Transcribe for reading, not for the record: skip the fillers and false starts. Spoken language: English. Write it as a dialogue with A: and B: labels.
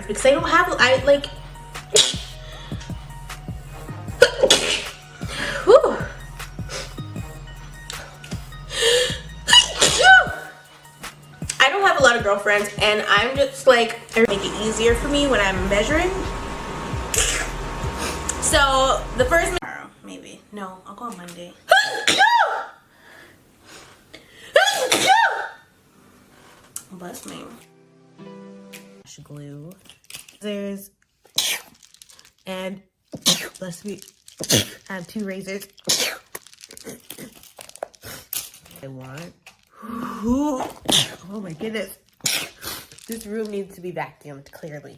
A: girlfriends because I don't have, whew. I don't have a lot of girlfriends, and I'm just like, make it easier for me when I'm measuring. So the first, maybe, no, I'll go on Monday. Bless me. Glue, scissors, and bless me, I have 2 razors. I want. Oh my goodness, this room needs to be vacuumed clearly.